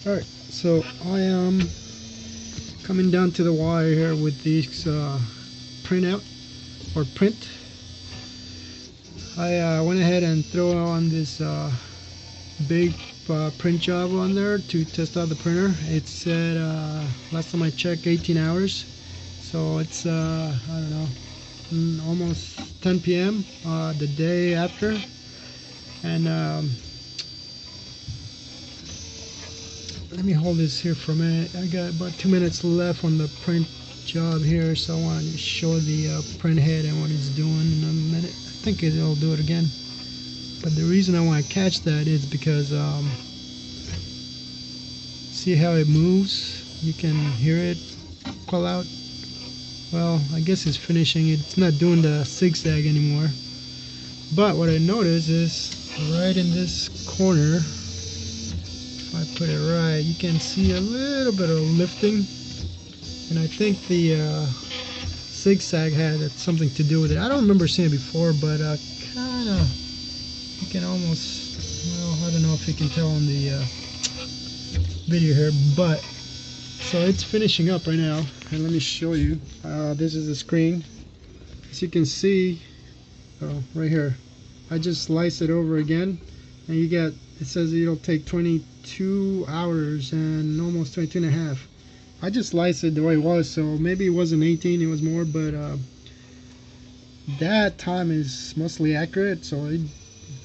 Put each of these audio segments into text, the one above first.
Alright, so I am coming down to the wire here with these printout or print. I went ahead and threw on this big print job on there to test out the printer. It said last time I checked 18 hours, so it's I don't know, almost 10 p.m. The day after, and let me hold this here for a minute. I got about 2 minutes left on the print job here, so I want to show the print head and what it's doing in a minute. I think it'll do it again, but the reason I want to catch that is because see how it moves? You can hear it call out. Well, I guess it's finishing. It's not doing the zigzag anymore. But what I noticed is right in this corner, if I put it right, you can see a little bit of lifting, and I think the zigzag had something to do with it. I don't remember seeing it before, but kind of, you can almost, well, I don't know if you can tell on the video here, but so it's finishing up right now, and let me show you. This is the screen. As you can see, right here, I just slice it over again, and you get, it says it'll take 22 hours and almost 22 and a half. I just sliced it the way it was, so maybe it wasn't 18, it was more, but that time is mostly accurate. So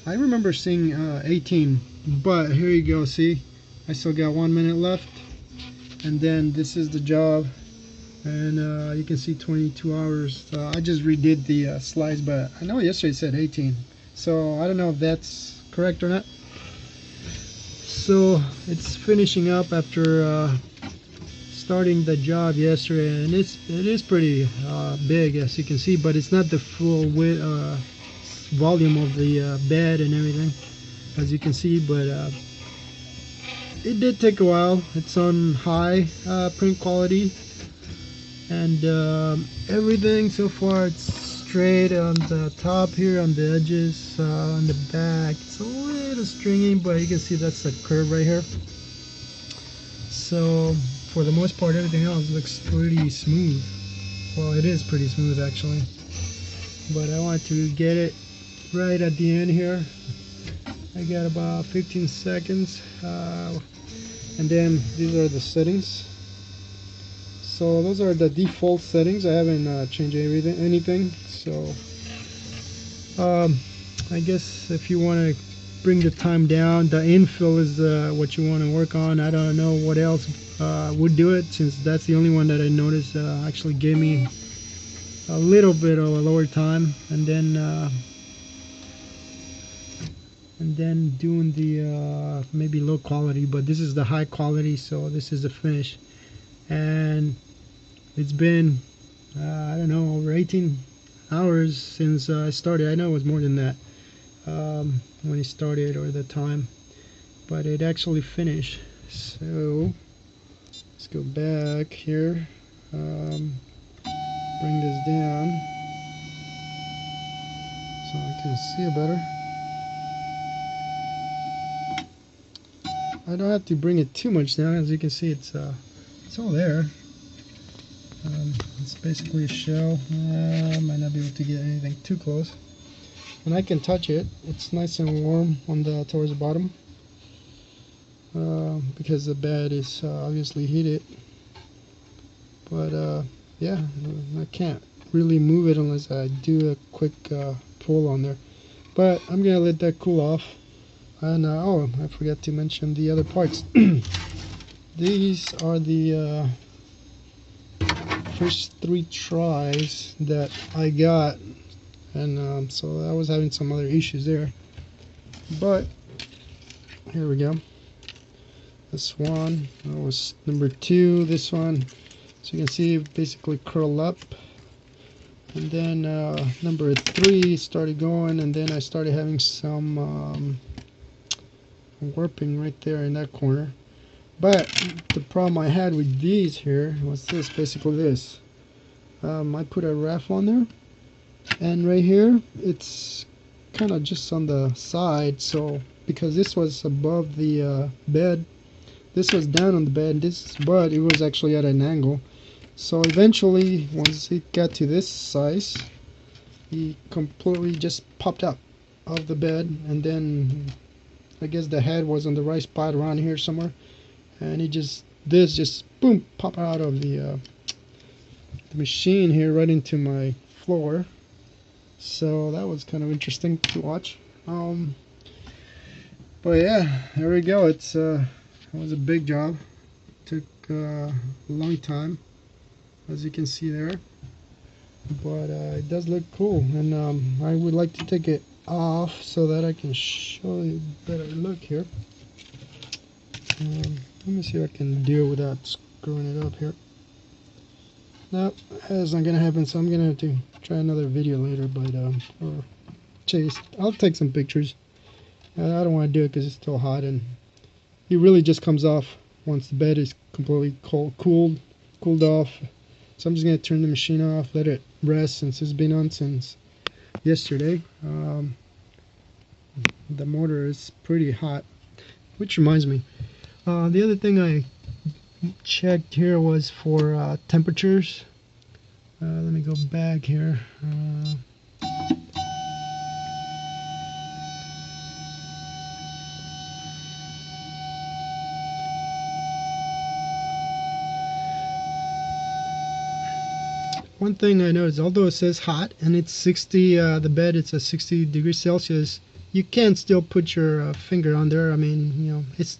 I remember seeing 18, but here you go. See, I still got 1 minute left, and then this is the job, and you can see 22 hours. I just redid the slides, but I know yesterday it said 18, so I don't know if that's correct or not. So it's finishing up after starting the job yesterday, and it is pretty big, as you can see, but it's not the full width, volume of the bed and everything, as you can see, but it did take a while. It's on high print quality, and everything so far, it's straight on the top here, on the edges, on the back. It's a little stringy, but you can see that's the curve right here. So for the most part, everything else looks pretty smooth. Well, it is pretty smooth actually, but I want to get it right at the end here. I got about 15 seconds, and then these are the settings. So those are the default settings. I haven't changed anything. So I guess if you want to bring the time down, the infill is what you want to work on. I don't know what else would do it, since that's the only one that I noticed actually gave me a little bit of a lower time, and then doing the maybe low quality, but this is the high quality, so this is the finish. And it's been I don't know, over 18 hours since I started. I know it was more than that when it started, or the time, but it actually finished. So let's go back here, bring this down so I can see it better. I don't have to bring it too much down. As you can see, it's all there. It's basically a shell. Might not be able to get anything too close, and I can touch it. It's nice and warm on the towards the bottom, because the bed is obviously heated. But yeah, I can't really move it unless I do a quick pull on there. But I'm gonna let that cool off. And oh, I forgot to mention the other parts. These are the first 3 tries that I got, and so I was having some other issues there, but here we go. This one, that was number 2. This one, so you can see, basically curl up, and then number 3 started going, and then I started having some warping right there in that corner. But the problem I had with these here was this, basically this. I put a raffle on there, and right here it's kind of just on the side, so because this was above the bed, this was down on the bed, but it was actually at an angle. So eventually, once it got to this size, he completely just popped up of the bed, and then I guess the head was on the right spot around here somewhere, and this just boom, pop out of the machine here right into my floor. So that was kind of interesting to watch. But yeah, there we go. It was a big job. Took a long time, as you can see there. But it does look cool, and I would like to take it off so that I can show you a better look here. Let me see if I can do it without screwing it up here. Nope, that's not gonna happen, so I'm gonna have to try another video later, but or chase. I'll take some pictures. I don't want to do it because it's still hot, and it really just comes off once the bed is completely cooled off. So I'm just gonna turn the machine off, let it rest since it's been on since yesterday. The motor is pretty hot, which reminds me, the other thing I checked here was for temperatures. Let me go back here. One thing I noticed, although it says hot and it's 60, the bed it's a 60 degrees Celsius, you can still put your finger on there. I mean, you know, it's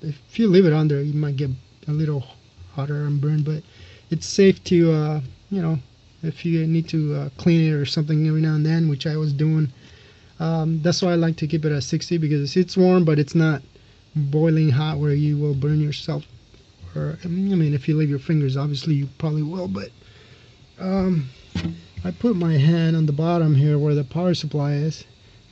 if you leave it on there, you might get a little hotter and burned, but it's safe to, you know, if you need to clean it or something every now and then, which I was doing. That's why I like to keep it at 60, because it's warm, but it's not boiling hot where you will burn yourself. Or, I mean, if you leave your fingers, obviously you probably will, but I put my hand on the bottom here where the power supply is.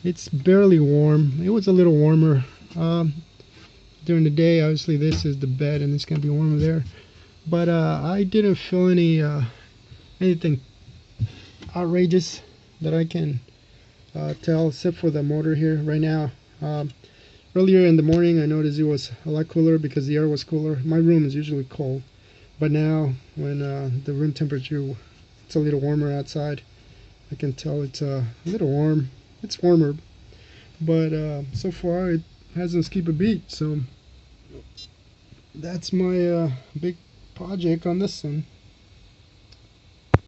It's barely warm. It was a little warmer during the day. Obviously this is the bed and it's gonna be warmer there, but I didn't feel anything outrageous that I can tell, except for the motor here right now. Earlier in the morning I noticed it was a lot cooler because the air was cooler. My room is usually cold, but now when the room temperature, it's a little warmer outside, I can tell it's a little warm. It's warmer, but so far it hasn't skipped a beat. So that's my big project on this one.